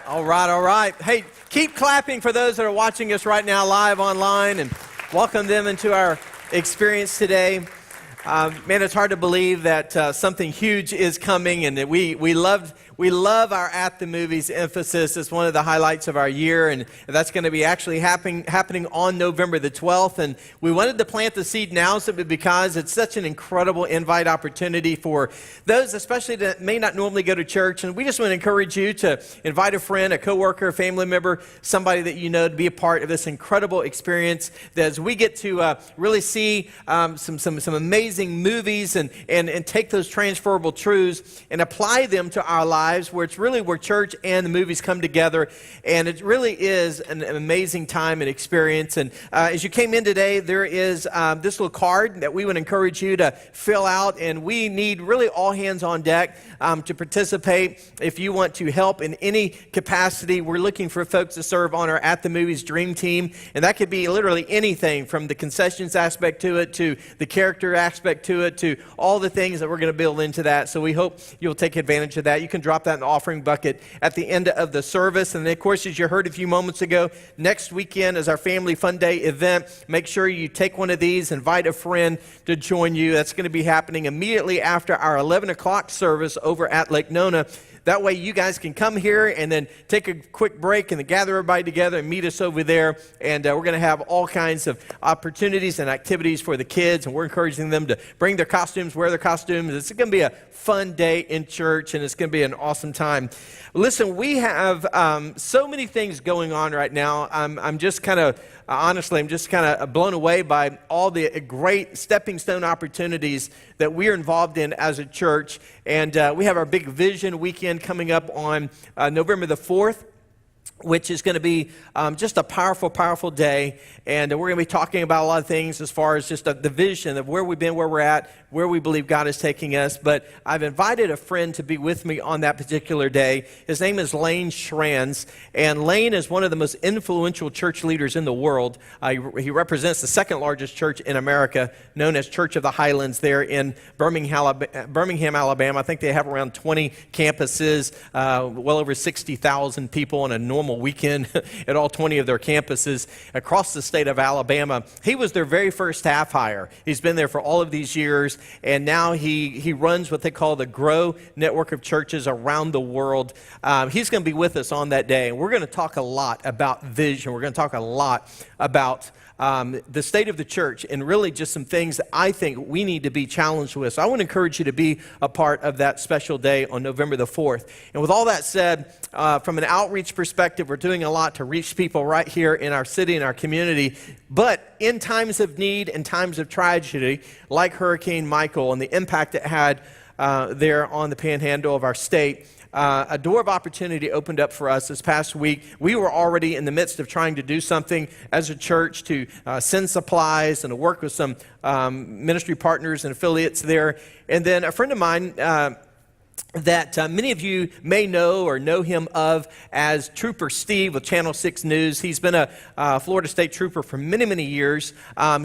All right, all right. Hey, keep clapping for those that are watching us right now live online and welcome them into our experience today. Man, it's hard to believe that something huge is coming, and that we love our At the Movies emphasis. It's one of the highlights of our year, and that's going to be actually happening on November the 12th. And we wanted to plant the seed now simply because it's such an incredible invite opportunity for those, especially that may not normally go to church. And we just want to encourage you to invite a friend, a coworker, a family member, somebody that you know to be a part of this incredible experience. That as we get to really see some amazing movies and take those transferable truths and apply them to our lives, where it's really where church and the movies come together, and it really is an amazing time and experience. And as you came in today, there is this little card that we would encourage you to fill out, and we need really all hands on deck to participate. If you want to help in any capacity, we're looking for folks to serve on our At the Movies Dream Team, and that could be literally anything from the concessions aspect to it, to the character aspect to it, to all the things that we're going to build into that. So we hope you'll take advantage of that. You can drop that in the offering bucket at the end of the service. And then, of course, as you heard a few moments ago, next weekend is our Family Fun Day event. Make sure you take one of these, invite a friend to join you. That's going to be happening immediately after our 11 o'clock service over at Lake Nona. That way you guys can come here and then take a quick break and then gather everybody together and meet us over there. And we're going to have all kinds of opportunities and activities for the kids. And we're encouraging them to bring their costumes, wear their costumes. It's going to be a fun day in church, and it's going to be an awesome time. Listen, we have so many things going on right now. I'm just kind of, honestly, I'm just kind of blown away by all the great stepping stone opportunities that we're involved in as a church. And we have our big Vision Weekend coming up on November the 4th, which is going to be just a powerful, powerful day. And we're going to be talking about a lot of things as far as just the vision of where we've been, where we're at, where we believe God is taking us. But I've invited a friend to be with me on that particular day. His name is Lane Schranz. And Lane is one of the most influential church leaders in the world. He represents the second largest church in America, known as Church of the Highlands there in Birmingham, Alabama. I think they have around 20 campuses, well over 60,000 people on a normal weekend at all 20 of their campuses across the state of Alabama. He was their very first staff hire. He's been there for all of these years, and now he runs what they call the Grow Network of churches around the world. He's going to be with us on that day, and we're going to talk a lot about vision. We're going to talk a lot about the state of the church, and really just some things that I think we need to be challenged with. So I want to encourage you to be a part of that special day on November the 4th. And with all that said, from an outreach perspective, we're doing a lot to reach people right here in our city and our community. But in times of need and times of tragedy, like Hurricane Michael and the impact it had there on the panhandle of our state, a door of opportunity opened up for us this past week. We were already in the midst of trying to do something as a church to send supplies and to work with some ministry partners and affiliates there. And then a friend of mine that many of you may know or know him of as Trooper Steve with Channel 6 News. He's been a Florida State Trooper for many, many years.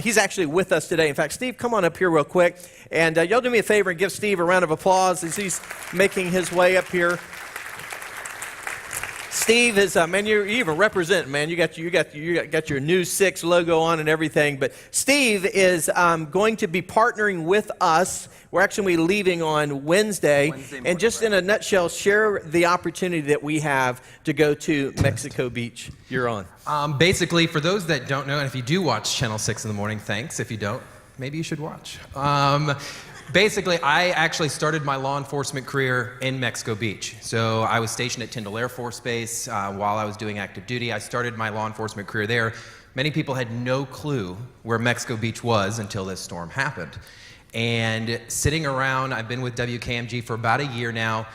He's actually with us today. In fact, Steve, come on up here real quick. And y'all do me a favor and give Steve a round of applause as he's making his way up here. Steve is, man, you even represent, man. You got your new 6 logo on and everything. But Steve is going to be partnering with us. We're actually leaving on Wednesday morning, and just in a nutshell, share the opportunity that we have to go to Mexico Beach. You're on. Basically, for those that don't know, and if you do watch Channel 6 in the morning, thanks. If you don't, maybe you should watch. Basically, I actually started my law enforcement career in Mexico Beach. So I was stationed at Tyndall Air Force Base while I was doing active duty. I started my law enforcement career there. Many people had no clue where Mexico Beach was until this storm happened. And sitting around, I've been with WKMG for about a year now,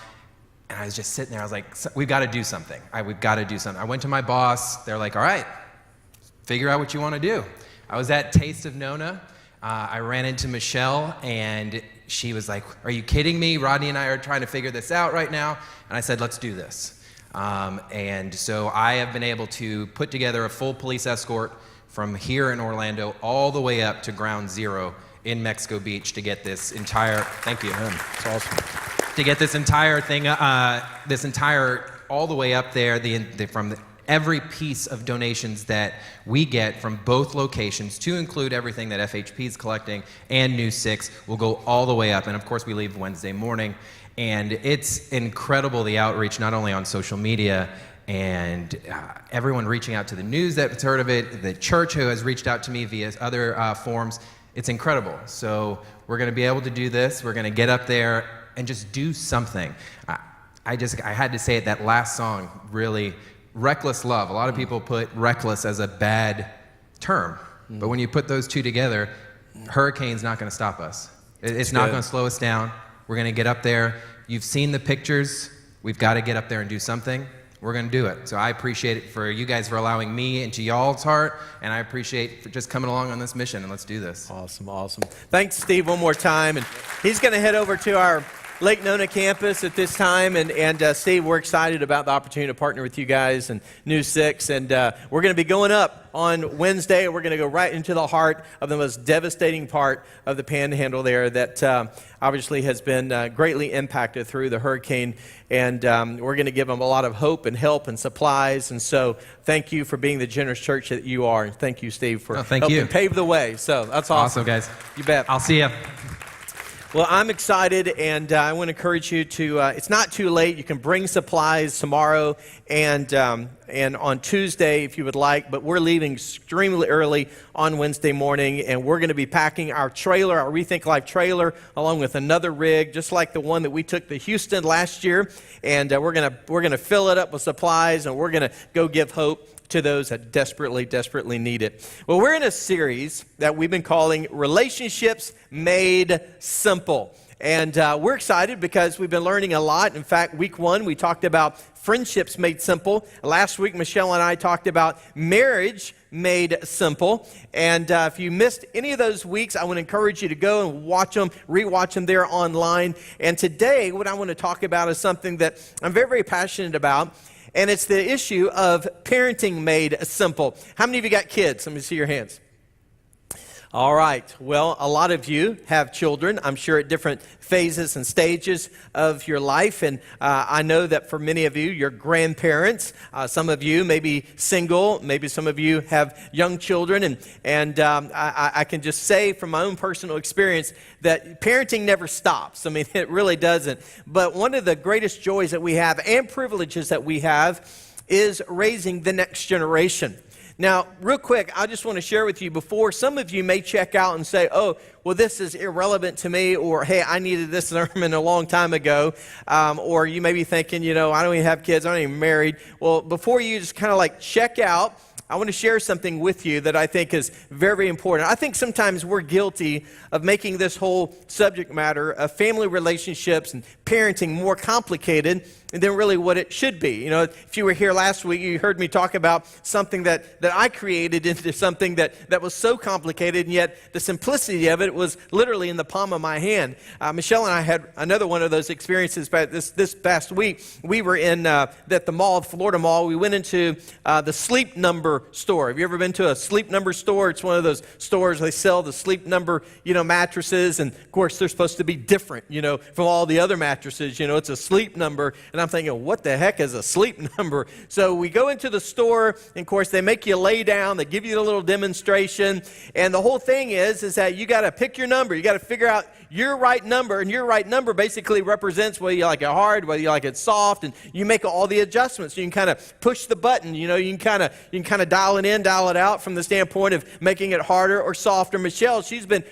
and I was just sitting there. I was like, we've got to do something. We've got to do something. I went to my boss. They're like, all right, figure out what you want to do. I was at Taste of Nona. I ran into Michelle, and she was like, are you kidding me? Rodney and I are trying to figure this out right now. And I said, let's do this. And so I have been able to put together a full police escort from here in Orlando all the way up to Ground Zero in Mexico Beach to get this entire, thank you. It's awesome. To get this entire thing, this entire all the way up there, every piece of donations that we get from both locations, to include everything that FHP is collecting and New 6, will go all the way up. And of course, we leave Wednesday morning. And it's incredible, the outreach, not only on social media, and everyone reaching out to the news that's heard of it, the church who has reached out to me via other forms. It's incredible. So we're going to be able to do this. We're going to get up there and just do something. I had to say it, that last song, really, reckless love. A lot of people put reckless as a bad term, but when you put those two together, hurricane's not going to stop us. It's not going to slow us down. We're going to get up there. You've seen the pictures. We've got to get up there and do something. We're going to do it. So I appreciate it for you guys for allowing me into y'all's heart, and I appreciate for just coming along on this mission, and let's do this. Awesome, awesome. Thanks, Steve, one more time. And he's going to head over to our Lake Nona campus at this time, and Steve, we're excited about the opportunity to partner with you guys and New 6, and we're going to be going up on Wednesday. We're going to go right into the heart of the most devastating part of the Panhandle there that obviously has been greatly impacted through the hurricane, and we're going to give them a lot of hope and help and supplies, and so thank you for being the generous church that you are, and thank you, Steve, for helping pave the way. So that's awesome. Awesome, guys. You bet. I'll see you. Well, I'm excited, and I want to encourage you to, it's not too late. You can bring supplies tomorrow and on Tuesday if you would like, but we're leaving extremely early on Wednesday morning, and we're going to be packing our trailer, our Rethink Life trailer, along with another rig, just like the one that we took to Houston last year, and we're going to fill it up with supplies, and we're going to go give hope to those that desperately need it. Well, we're in a series that we've been calling Relationships Made Simple. And we're excited because we've been learning a lot. In fact, week 1, we talked about friendships made simple. Last week, Michelle and I talked about marriage made simple. And if you missed any of those weeks, I would encourage you to go and watch them, rewatch them there online. And today, what I want to talk about is something that I'm very passionate about. And it's the issue of parenting made simple. How many of you got kids? Let me see your hands. All right. Well, a lot of you have children, I'm sure at different phases and stages of your life. And I know that for many of you, you're grandparents. Some of you may be single. Maybe some of you have young children. And I can just say from my own personal experience that parenting never stops. I mean, it really doesn't. But one of the greatest joys that we have and privileges that we have is raising the next generation. Now, real quick, I just want to share with you before some of you may check out and say, oh, well, this is irrelevant to me, or hey, I needed this sermon a long time ago, or you may be thinking, I don't even have kids, I'm not even married. Well, before you just kind of like check out, I want to share something with you that I think is very important. I think sometimes we're guilty of making this whole subject matter of family relationships and parenting more complicated than really what it should be. If you were here last week, you heard me talk about something that I created into something that was so complicated, and yet the simplicity of it was literally in the palm of my hand. Michelle and I had another one of those experiences this past week. We were at the mall, Florida Mall. We went into the Sleep Number store. Have you ever been to a Sleep Number store? It's one of those stores they sell the Sleep Number, mattresses, and of course they're supposed to be different, from all the other mattresses. It's a Sleep Number, and I'm thinking, what the heck is a Sleep Number? So we go into the store, and of course they make you lay down. They give you a little demonstration, and the whole thing is that you got to pick your number. You got to figure out your right number, and your right number basically represents whether you like it hard, whether you like it soft, and you make all the adjustments. You can kind of push the button. You can kind of dial it in, dial it out from the standpoint of making it harder or softer. Michelle,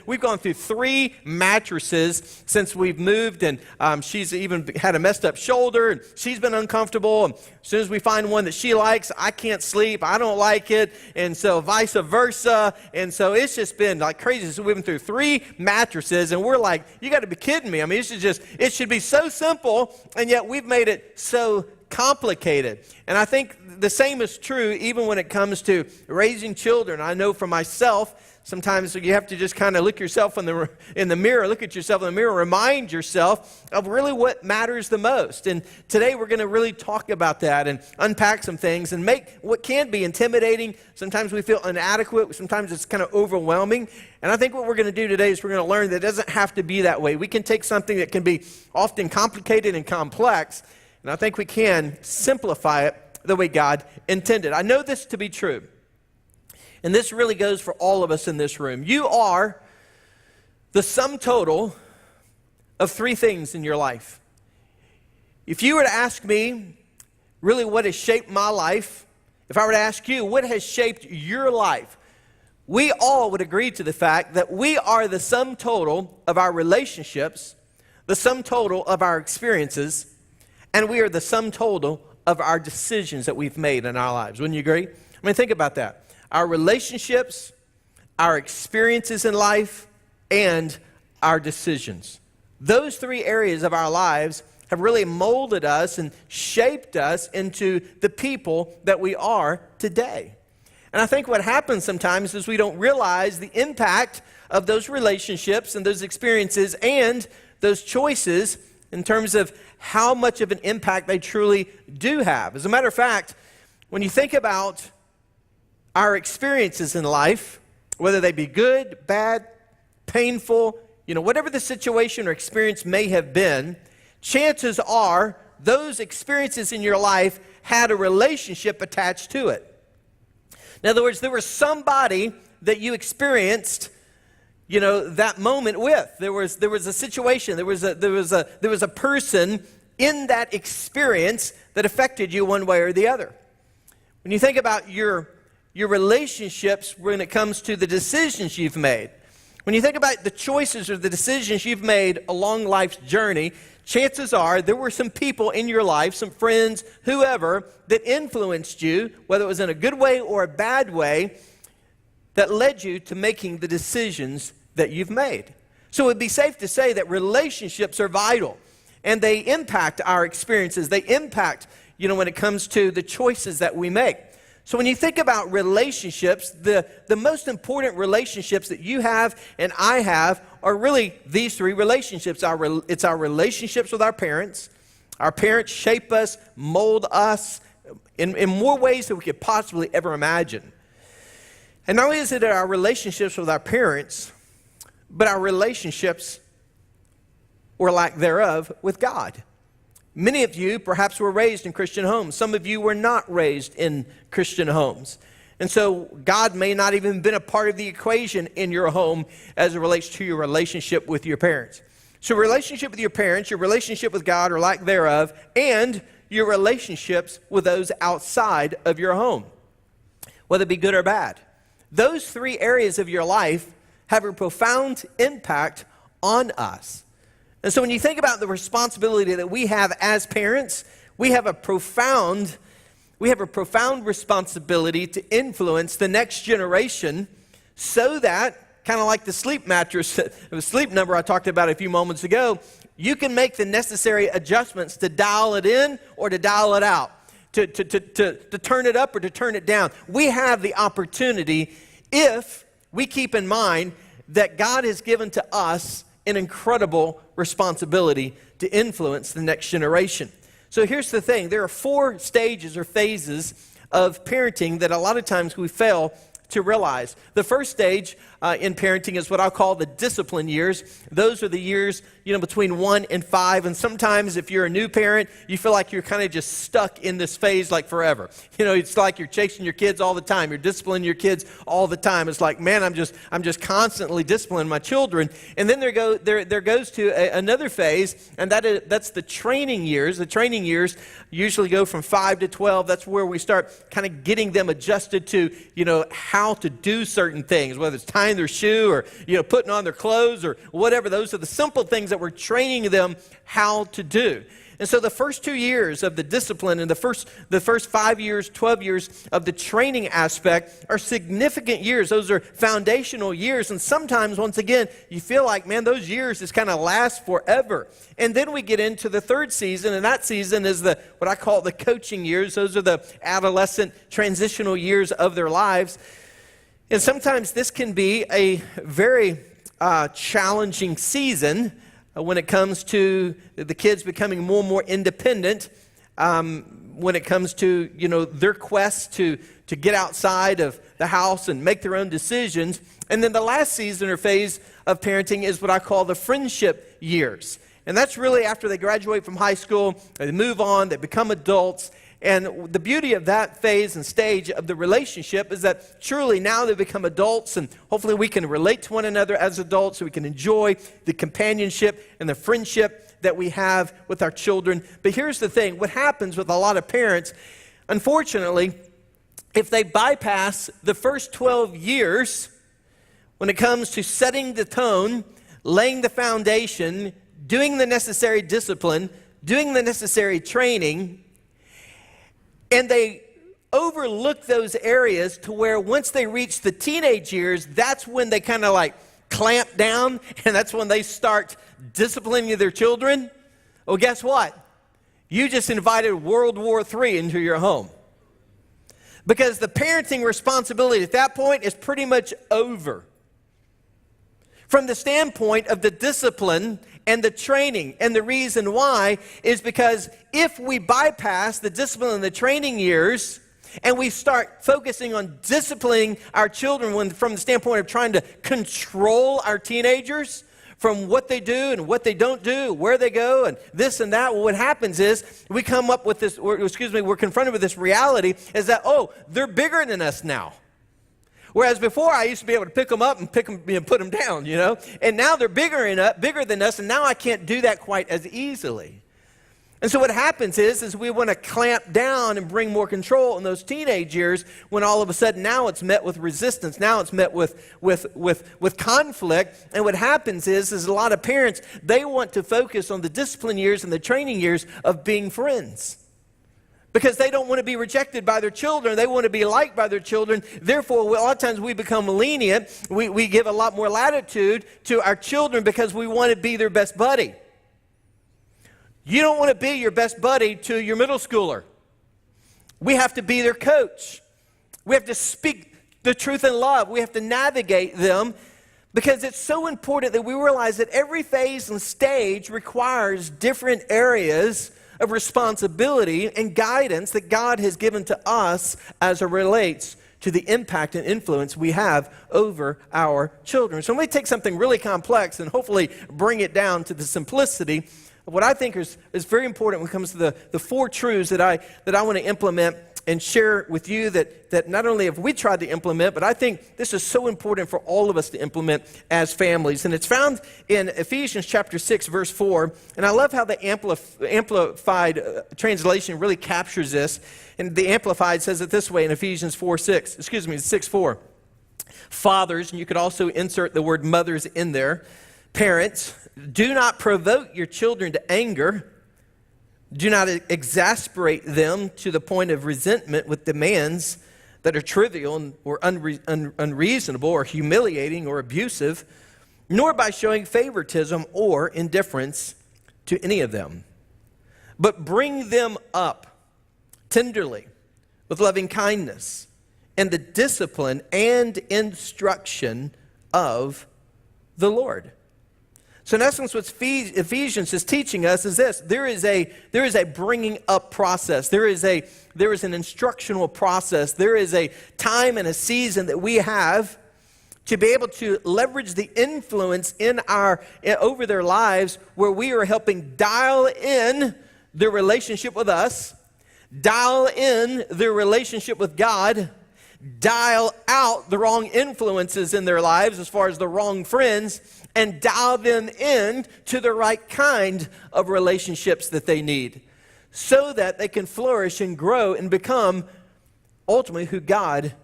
we've gone through 3 mattresses since we've moved, and she's even had a messed up shoulder, and she's been uncomfortable. And as soon as we find one that she likes, I can't sleep. I don't like it, and so vice versa. And so it's just been like crazy. So we've been through 3 mattresses, and we're like, you got to be kidding me. I mean, it should be so simple, and yet we've made it so complicated. And I think the same is true even when it comes to raising children. I know for myself, sometimes you have to just kind of look yourself in the mirror, look at yourself in the mirror, remind yourself of really what matters the most. And today we're going to really talk about that and unpack some things and make what can be intimidating. Sometimes we feel inadequate. Sometimes it's kind of overwhelming. And I think what we're going to do today is we're going to learn that it doesn't have to be that way. We can take something that can be often complicated and complex, and I think we can simplify it the way God intended. I know this to be true, and this really goes for all of us in this room. You are the sum total of three things in your life. If you were to ask me, really what has shaped my life, if I were to ask you, what has shaped your life, we all would agree to the fact that we are the sum total of our relationships, the sum total of our experiences, and we are the sum total of our decisions that we've made in our lives. Wouldn't you agree? I mean, think about that. Our relationships, our experiences in life, and our decisions. Those three areas of our lives have really molded us and shaped us into the people that we are today. And I think what happens sometimes is we don't realize the impact of those relationships and those experiences and those choices in terms of how much of an impact they truly do have. As a matter of fact, when you think about our experiences in life, whether they be good, bad, painful, whatever the situation or experience may have been, chances are those experiences in your life had a relationship attached to it. In other words, there was somebody that you experienced, that moment with. There was a situation. There was a person in that experience that affected you one way or the other. When you think about your relationships when it comes to the decisions you've made, when you think about the choices or the decisions you've made along life's journey, chances are there were some people in your life, some friends, whoever, that influenced you, whether it was in a good way or a bad way, that led you to making the decisions that you've made. So it would be safe to say that relationships are vital, and they impact our experiences. They impact, when it comes to the choices that we make. So when you think about relationships, the most important relationships that you have and I have are really these three relationships. It's our relationships with our parents. Our parents shape us, mold us in more ways than we could possibly ever imagine. And not only is it our relationships with our parents, but our relationships, or lack thereof, with God. Many of you perhaps were raised in Christian homes. Some of you were not raised in Christian homes. And so God may not even have been a part of the equation in your home as it relates to your relationship with your parents. So relationship with your parents, your relationship with God or lack thereof, and your relationships with those outside of your home, whether it be good or bad. Those three areas of your life have a profound impact on us. And so when you think about the responsibility that we have as parents, we have a profound responsibility to influence the next generation so that, kind of like the sleep mattress, the sleep number I talked about a few moments ago, you can make the necessary adjustments to dial it in or to dial it out, to turn it up or to turn it down. We have the opportunity if we keep in mind that God has given to us an incredible responsibility to influence the next generation. So here's the thing. There are 4 stages or phases of parenting that a lot of times we fail to realize. The first stage in parenting is what I'll call the discipline years. Those are the years, between 1 and 5. And sometimes if you're a new parent, you feel like you're kind of just stuck in this phase like forever. It's like you're chasing your kids all the time. You're disciplining your kids all the time. It's like, man, I'm just constantly disciplining my children. And then there goes to another phase, and that's the training years. The training years usually go from 5 to 12. That's where we start kind of getting them adjusted to, how to do certain things, whether it's tying their shoe or, putting on their clothes or whatever. Those are the simple things that we're training them how to do. And so the first 2 years of the discipline and the first 5 years, 12 years of the training aspect are significant years. Those are foundational years. And sometimes, once again, you feel like, man, those years just kind of last forever. And then we get into the third season, and that season is what I call the coaching years. Those are the adolescent transitional years of their lives. And sometimes this can be a very challenging season when it comes to the kids becoming more and more independent, when it comes to, their quest to get outside of the house and make their own decisions. And then the last season or phase of parenting is what I call the friendship years. And that's really after they graduate from high school, they move on, they become adults. And the beauty of that phase and stage of the relationship is that truly now they become adults, and hopefully we can relate to one another as adults so we can enjoy the companionship and the friendship that we have with our children. But here's the thing, what happens with a lot of parents, unfortunately, if they bypass the first 12 years when it comes to setting the tone, laying the foundation, doing the necessary discipline, doing the necessary training, and they overlook those areas to where once they reach the teenage years, that's when they kind of like clamp down, and that's when they start disciplining their children. Well, guess what? You just invited World War III into your home. Because the parenting responsibility at that point is pretty much over. From the standpoint of the discipline and the training. And the reason why is because if we bypass the discipline and the training years and we start focusing on disciplining our children from the standpoint of trying to control our teenagers from what they do and what they don't do, where they go and this and that, well, what happens is we come up with this, we're confronted with this reality is that, oh, they're bigger than us now. Whereas before, I used to be able to pick them up and put them down, you know. And now they're bigger than us, and now I can't do that quite as easily. And so what happens is we want to clamp down and bring more control in those teenage years when all of a sudden now it's met with resistance. Now it's met with conflict. And what happens is a lot of parents, they want to focus on the discipline years and the training years of being friends. Because they don't want to be rejected by their children. They want to be liked by their children. Therefore, a lot of times we become lenient. We give a lot more latitude to our children because we want to be their best buddy. You don't want to be your best buddy to your middle schooler. We have to be their coach. We have to speak the truth in love. We have to navigate them because it's so important that we realize that every phase and stage requires different areas of responsibility and guidance that God has given to us as it relates to the impact and influence we have over our children. So let me take something really complex and hopefully bring it down to the simplicity of what I think is very important when it comes to the four truths that I want to implement and share with you that not only have we tried to implement, but I think this is so important for all of us to implement as families. And it's found in Ephesians chapter 6, verse 4. And I love how the Amplified translation really captures this. And the Amplified says it this way in Ephesians 6:4. Fathers, and you could also insert the word mothers in there. Parents, do not provoke your children to anger. Do not exasperate them to the point of resentment with demands that are trivial or unreasonable or humiliating or abusive, nor by showing favoritism or indifference to any of them. But bring them up tenderly with loving kindness and the discipline and instruction of the Lord. So in essence, what Ephesians is teaching us is this. There is a bringing up process. There is an instructional process. There is a time and a season that we have to be able to leverage the influence over their lives where we are helping dial in their relationship with us, dial in their relationship with God, dial out the wrong influences in their lives as far as the wrong friends, and dial them in to the right kind of relationships that they need so that they can flourish and grow and become ultimately who God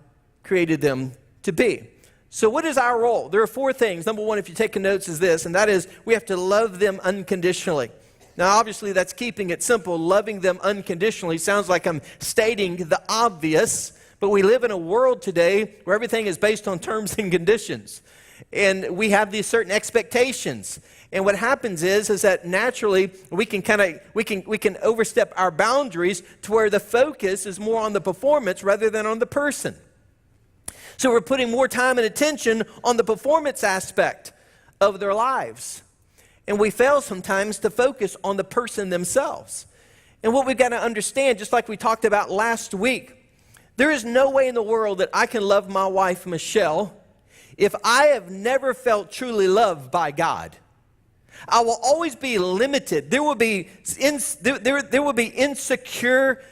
created them to be. So what is our role? There are four things. Number one, if you're taking notes, is this, and that is we have to love them unconditionally. Now, obviously, that's keeping it simple. Loving them unconditionally sounds like I'm stating the obvious, but we live in a world today where everything is based on terms and conditions. And we have these certain expectations. And what happens is that naturally we can overstep our boundaries to where the focus is more on the performance rather than on the person. So we're putting more time and attention on the performance aspect of their lives. And we fail sometimes to focus on the person themselves. And what we've got to understand, just like we talked about last week, there is no way in the world that I can love my wife, Michelle, if I have never felt truly loved by God. I will always be limited. There will be insecure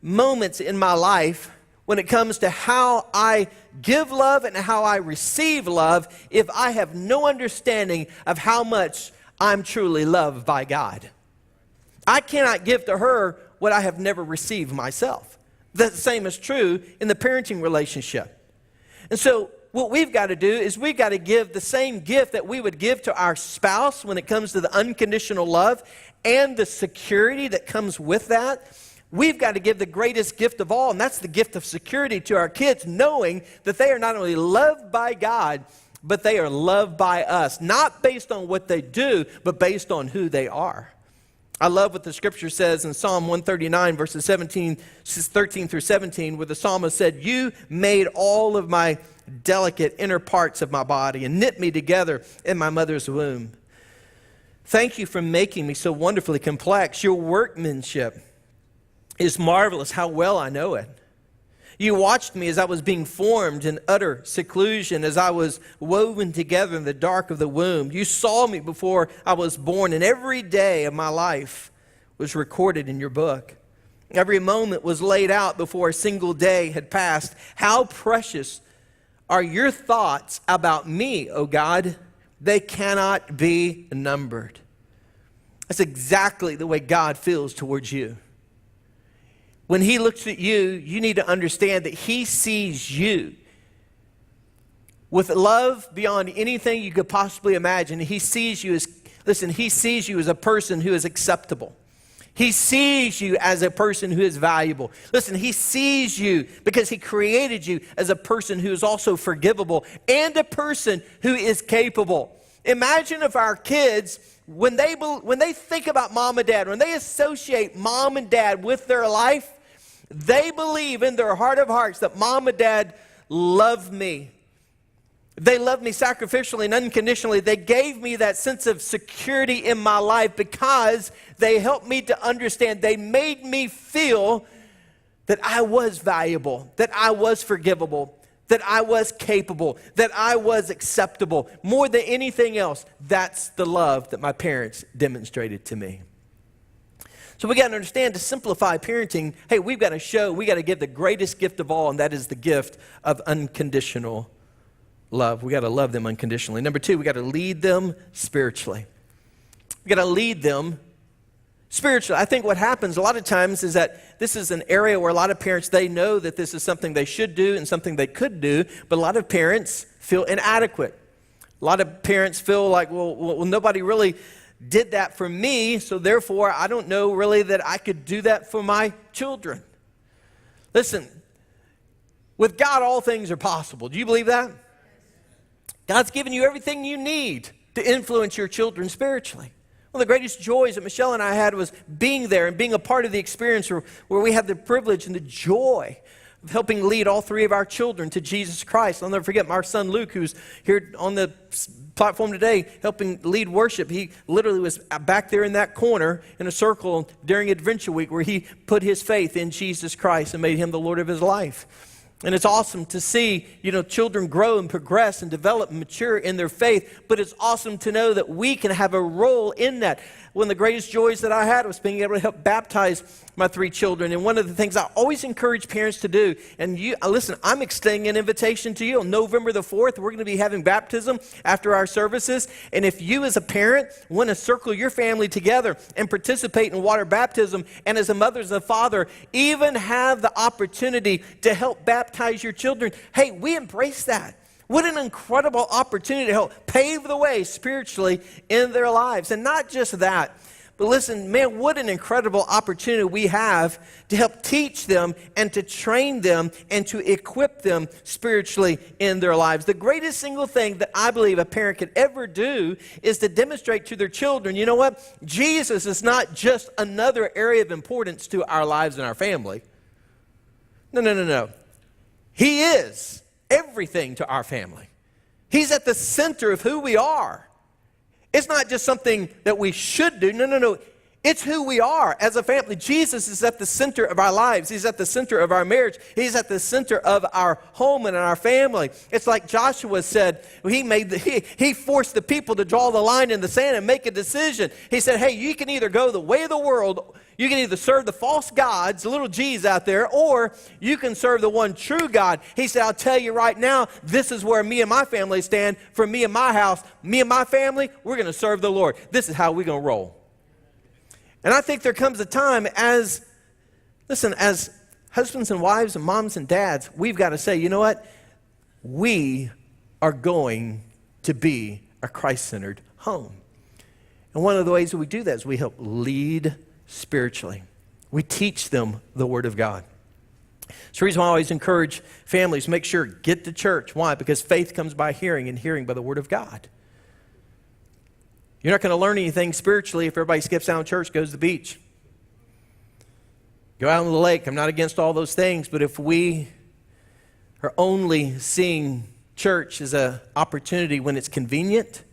moments in my life when it comes to how I give love and how I receive love if I have no understanding of how much I'm truly loved by God. I cannot give to her what I have never received myself. The same is true in the parenting relationship. And so what we've got to do is we've got to give the same gift that we would give to our spouse when it comes to the unconditional love and the security that comes with that. We've got to give the greatest gift of all, and that's the gift of security to our kids, knowing that they are not only loved by God, but they are loved by us, not based on what they do, but based on who they are. I love what the scripture says in Psalm 139, verses 13 through 17, where the psalmist said, "You made all of my delicate inner parts of my body and knit me together in my mother's womb. Thank you for making me so wonderfully complex. Your workmanship is marvelous, how well I know it. You watched me as I was being formed in utter seclusion, as I was woven together in the dark of the womb. You saw me before I was born, and every day of my life was recorded in your book. Every moment was laid out before a single day had passed. How precious are your thoughts about me, O God? They cannot be numbered." That's exactly the way God feels towards you. When he looks at you, you need to understand that he sees you with love beyond anything you could possibly imagine. He sees you as, he sees you as a person who is acceptable. He sees you as a person who is valuable. Listen, he sees you because he created you as a person who is also forgivable and a person who is capable. Imagine if our kids, when they think about mom and dad, when they associate mom and dad with their life, they believe in their heart of hearts that mom and dad love me. They love me sacrificially and unconditionally. They gave me that sense of security in my life because they helped me to understand. They made me feel that I was valuable, that I was forgivable, that I was capable, that I was acceptable. More than anything else, that's the love that my parents demonstrated to me. So we got to understand, to simplify parenting, hey, we got to give the greatest gift of all, and that is the gift of unconditional love. We got to love them unconditionally. Number two, we got to lead them spiritually. We got to lead them spiritually. I think what happens a lot of times is that this is an area where a lot of parents, they know that this is something they should do and something they could do, but a lot of parents feel inadequate. A lot of parents feel like, well, nobody really did that for me, so therefore I don't know really that I could do that for my children. Listen, with God all things are possible. Do you believe that? God's given you everything you need to influence your children spiritually. One of the greatest joys that Michelle and I had was being there and being a part of the experience where we had the privilege and the joy of helping lead all three of our children to Jesus Christ. I'll never forget our son Luke, who's here on the platform today helping lead worship. He literally was back there in that corner in a circle during Adventure Week where he put his faith in Jesus Christ and made him the Lord of his life. And it's awesome to see, children grow and progress and develop and mature in their faith, but it's awesome to know that we can have a role in that. One of the greatest joys that I had was being able to help baptize my three children. And one of the things I always encourage parents to do, and listen, I'm extending an invitation to you. On November the 4th, we're going to be having baptism after our services. And if you as a parent want to circle your family together and participate in water baptism, and as a mother, as a father, even have the opportunity to help baptize your children, hey, we embrace that. What an incredible opportunity to help pave the way spiritually in their lives. And not just that, but listen, man, what an incredible opportunity we have to help teach them and to train them and to equip them spiritually in their lives. The greatest single thing that I believe a parent could ever do is to demonstrate to their children, you know what? Jesus is not just another area of importance to our lives and our family. No. He is everything to our family. He's at the center of who we are. It's not just something that we should do. No. It's who we are as a family. Jesus is at the center of our lives. He's at the center of our marriage. He's at the center of our home and our family. It's like Joshua said, he forced the people to draw the line in the sand and make a decision. He said, hey, you can either go the way of the world, you can either serve the false gods, the little G's out there, or you can serve the one true God. He said, I'll tell you right now, this is where me and my family stand. For me and my house, me and my family, we're going to serve the Lord. This is how we're going to roll. And I think there comes a time as husbands and wives and moms and dads, we've got to say, you know what? We are going to be a Christ-centered home. And one of the ways that we do that is we help lead spiritually. We teach them the Word of God. It's the reason why I always encourage families, make sure, get to church. Why? Because faith comes by hearing, and hearing by the Word of God. You're not going to learn anything spiritually if everybody skips out of church, goes to the beach. Go out on the lake. I'm not against all those things, but if we are only seeing church as an opportunity when it's convenient,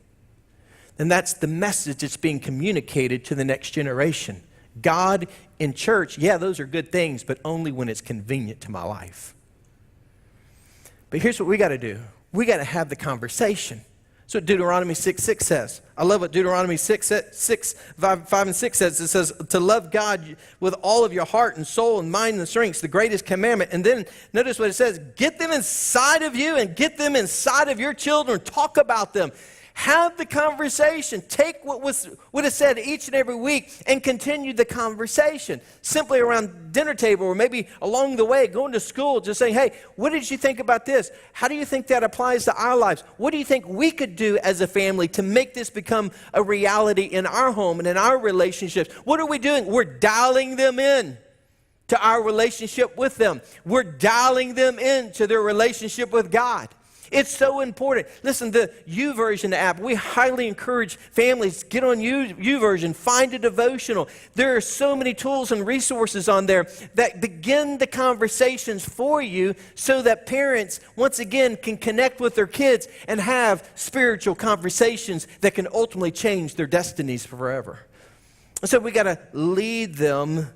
then that's the message that's being communicated to the next generation. God in church, yeah, those are good things, but only when it's convenient to my life. But here's what we got to do. We got to have the conversation. That's what Deuteronomy 6:6 says. I love what Deuteronomy 5 and 6 says. It says to love God with all of your heart and soul and mind and strength, the greatest commandment. And then notice what it says. Get them inside of you and get them inside of your children. Talk about them. Have the conversation. Take what is said each and every week and continue the conversation. Simply around dinner table or maybe along the way, going to school, just saying, hey, what did you think about this? How do you think that applies to our lives? What do you think we could do as a family to make this become a reality in our home and in our relationships? What are we doing? We're dialing them in to our relationship with them. We're dialing them in to their relationship with God. It's so important. Listen, the YouVersion app, we highly encourage families, get on YouVersion, find a devotional. There are so many tools and resources on there that begin the conversations for you so that parents, once again, can connect with their kids and have spiritual conversations that can ultimately change their destinies forever. So we got to lead them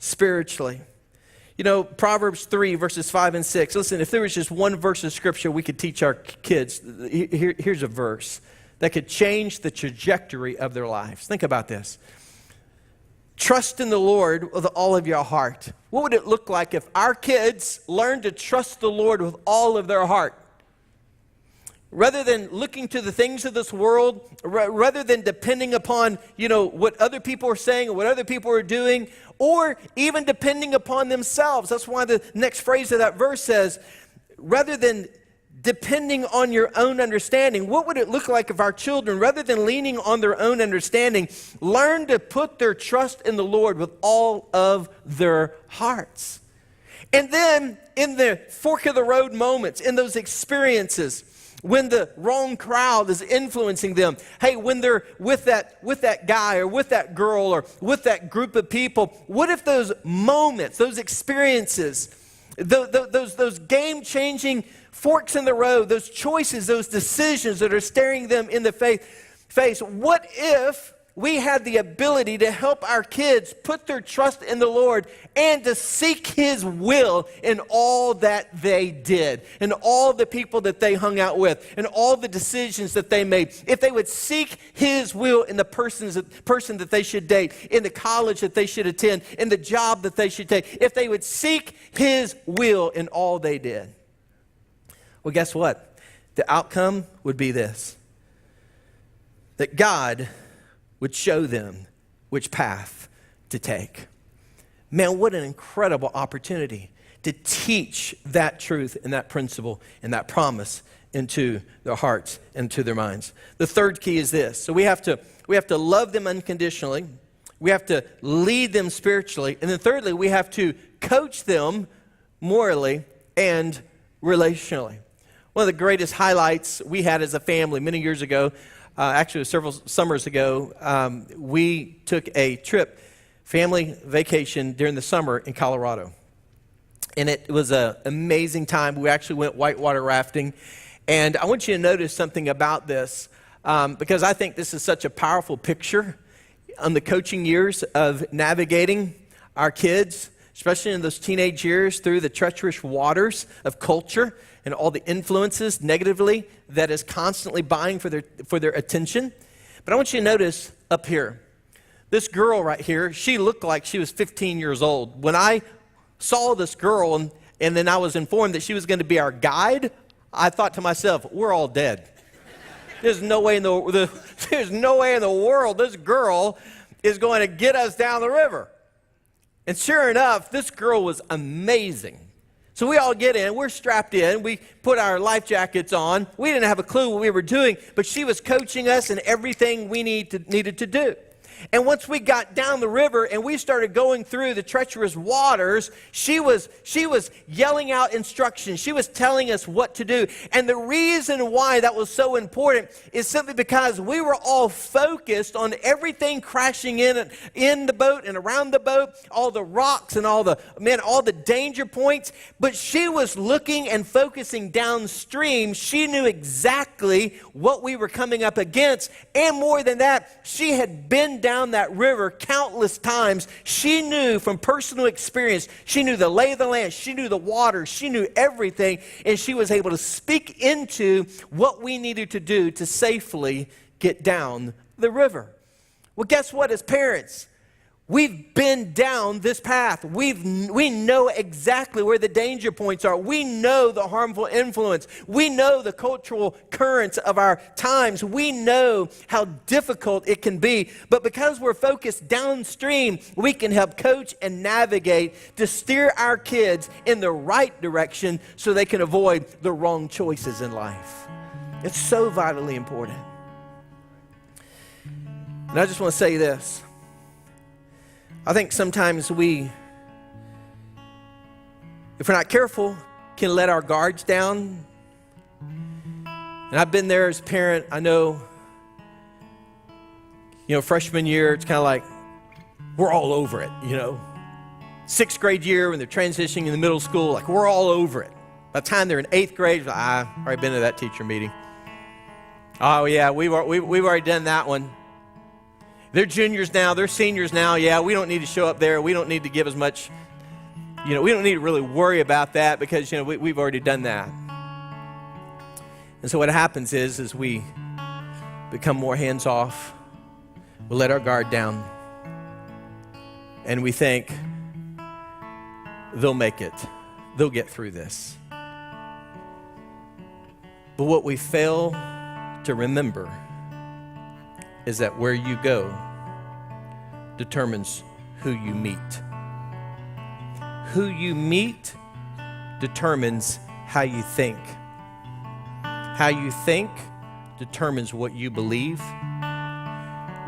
spiritually. You know, Proverbs 3, verses 5 and 6. Listen, if there was just one verse of Scripture we could teach our kids, here's a verse that could change the trajectory of their lives. Think about this. Trust in the Lord with all of your heart. What would it look like if our kids learned to trust the Lord with all of their heart? Rather than looking to the things of this world, rather than depending upon, what other people are saying or what other people are doing, or even depending upon themselves. That's why the next phrase of that verse says, rather than depending on your own understanding, what would it look like if our children, rather than leaning on their own understanding, learn to put their trust in the Lord with all of their hearts? And then in the fork of the road moments, in those experiences, when the wrong crowd is influencing them, hey, when they're with that guy or with that girl or with that group of people, what if those moments, those experiences, those game-changing forks in the road, those choices, those decisions that are staring them in the face, what if we had the ability to help our kids put their trust in the Lord and to seek His will in all that they did, and all the people that they hung out with, and all the decisions that they made? If they would seek His will in the person that they should date, in the college that they should attend, in the job that they should take, if they would seek His will in all they did. Well, guess what? The outcome would be this: that God would show them which path to take. Man, what an incredible opportunity to teach that truth and that principle and that promise into their hearts and to their minds. The third key is this. So we have to love them unconditionally. We have to lead them spiritually. And then thirdly, we have to coach them morally and relationally. One of the greatest highlights we had as a family many years ago, actually several summers ago, we took a trip, family vacation during the summer in Colorado. And it was an amazing time. We actually went whitewater rafting. And I want you to notice something about this, because I think this is such a powerful picture on the coaching years of navigating our kids, especially in those teenage years, through the treacherous waters of culture and all the influences negatively that is constantly vying for their attention. But I want you to notice up here, this girl right here, she looked like she was 15 years old. When I saw this girl and then I was informed that she was going to be our guide, I thought to myself, we're all dead. There's no way in the world this girl is going to get us down the river. And sure enough, this girl was amazing. So we all get in, we're strapped in, we put our life jackets on. We didn't have a clue what we were doing, but she was coaching us in everything we needed to do. And once we got down the river and we started going through the treacherous waters, she was yelling out instructions. She was telling us what to do. And the reason why that was so important is simply because we were all focused on everything crashing in the boat and around the boat, all the rocks and all the danger points. But she was looking and focusing downstream. She knew exactly what we were coming up against. And more than that, she had been down that river countless times. She knew from personal experience, she knew the lay of the land, she knew the water, she knew everything, and she was able to speak into what we needed to do to safely get down the river. Well, guess what? As parents, we've been down this path. We know exactly where the danger points are. We know the harmful influence. We know the cultural currents of our times. We know how difficult it can be. But because we're focused downstream, we can help coach and navigate to steer our kids in the right direction so they can avoid the wrong choices in life. It's so vitally important. And I just want to say this. I think sometimes if we're not careful, can let our guards down. And I've been there as a parent. I know, freshman year, it's kind of like we're all over it, 6th grade year when they're transitioning in the middle school, like we're all over it. By the time they're in 8th grade, I've already been to that teacher meeting. Oh yeah, we've already done that one. They're juniors now, they're seniors now. Yeah, we don't need to show up there. We don't need to give as much, we don't need to really worry about that because, we've already done that. And so what happens is we become more hands-off. We let our guard down. And we think, they'll make it. They'll get through this. But what we fail to remember is that where you go determines who you meet. Who you meet determines how you think. How you think determines what you believe.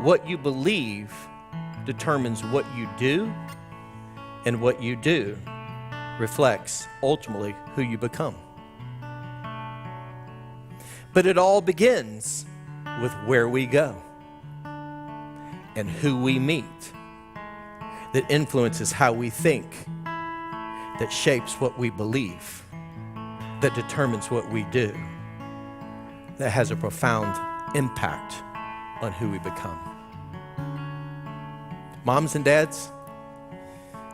What you believe determines what you do, and what you do reflects ultimately who you become. But it all begins with where we go and who we meet that influences how we think, that shapes what we believe, that determines what we do, that has a profound impact on who we become. Moms and dads,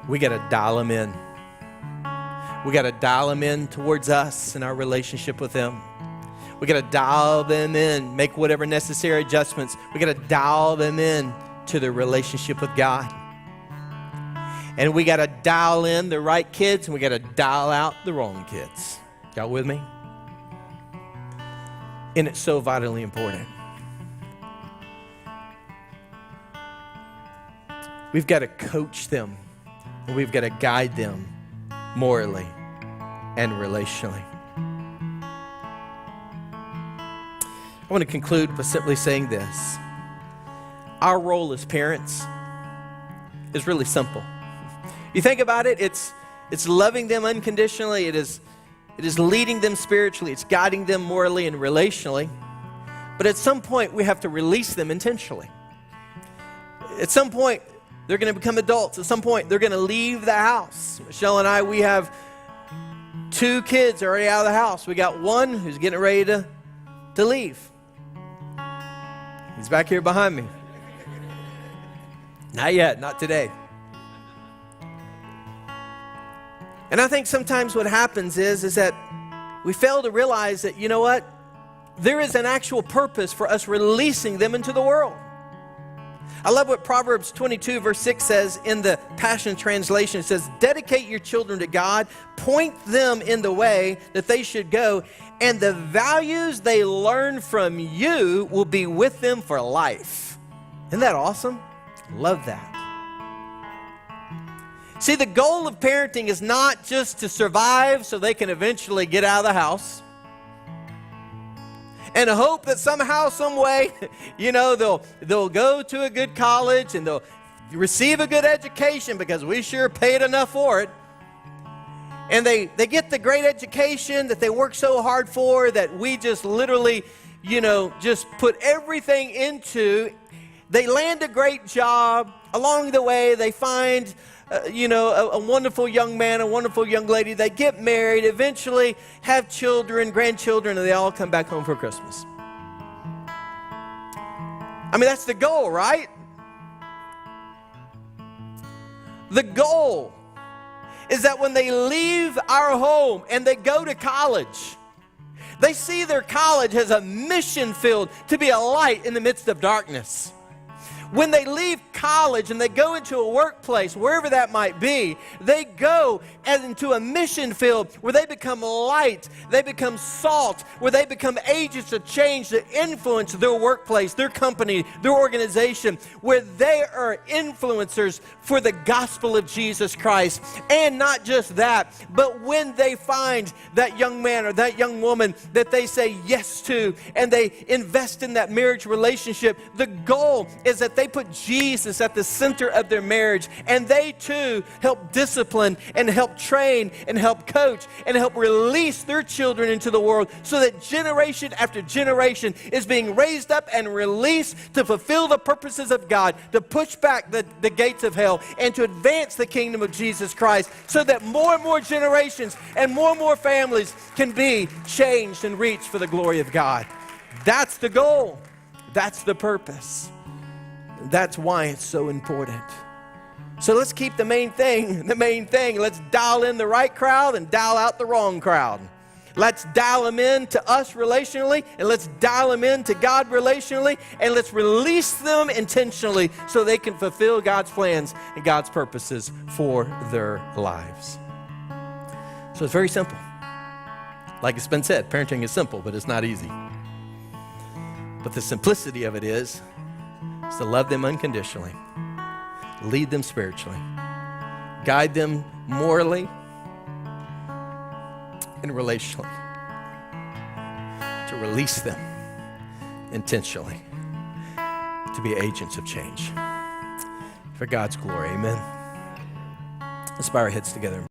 we got to dial them in. We got to dial them in towards us and our relationship with them. We got to dial them in, make whatever necessary adjustments. We got to dial them in to their relationship with God. And we got to dial in the right kids, and we got to dial out the wrong kids. Y'all with me? And it's so vitally important. We've got to coach them, and we've got to guide them morally and relationally. I want to conclude by simply saying this. Our role as parents is really simple. You think about it, it's loving them unconditionally. It is leading them spiritually. It's guiding them morally and relationally. But at some point, we have to release them intentionally. At some point, they're going to become adults. At some point, they're going to leave the house. Michelle and I, we have 2 kids already out of the house. We got one who's getting ready to leave. He's back here behind me. Not yet, not today. And I think sometimes what happens is that we fail to realize that, you know what? There is an actual purpose for us releasing them into the world. I love what Proverbs 22 verse 6 says in the Passion Translation. It says, dedicate your children to God, point them in the way that they should go, and the values they learn from you will be with them for life. Isn't that awesome? Love that. See, the goal of parenting is not just to survive so they can eventually get out of the house and hope that somehow, some way, they'll go to a good college and they'll receive a good education because we sure paid enough for it. And they get the great education that they work so hard for, that we just literally, just put everything into. They land a great job. Along the way, they find a wonderful young man, a wonderful young lady. They get married, eventually have children, grandchildren, and they all come back home for Christmas. I mean, that's the goal, right? The goal is that when they leave our home and they go to college, they see their college as a mission field to be a light in the midst of darkness. When they leave college and they go into a workplace, wherever that might be, they go into a mission field where they become light, they become salt, where they become agents of change that influence their workplace, their company, their organization, where they are influencers for the gospel of Jesus Christ. And not just that, but when they find that young man or that young woman that they say yes to and they invest in that marriage relationship, the goal is that they put Jesus at the center of their marriage, and they too help discipline and help train and help coach and help release their children into the world, so that generation after generation is being raised up and released to fulfill the purposes of God, to push back the gates of hell and to advance the kingdom of Jesus Christ, so that more and more generations and more families can be changed and reached for the glory of God. That's the goal. That's the purpose. That's why it's so important. So let's keep the main thing the main thing. Let's dial in the right crowd and dial out the wrong crowd. Let's dial them in to us relationally, and let's dial them in to God relationally, and let's release them intentionally so they can fulfill God's plans and God's purposes for their lives. So it's very simple. Like it's been said, parenting is simple, but it's not easy. But the simplicity of it is to love them unconditionally, lead them spiritually, guide them morally and relationally, to release them intentionally, to be agents of change for God's glory. Amen. Let's bow our heads together.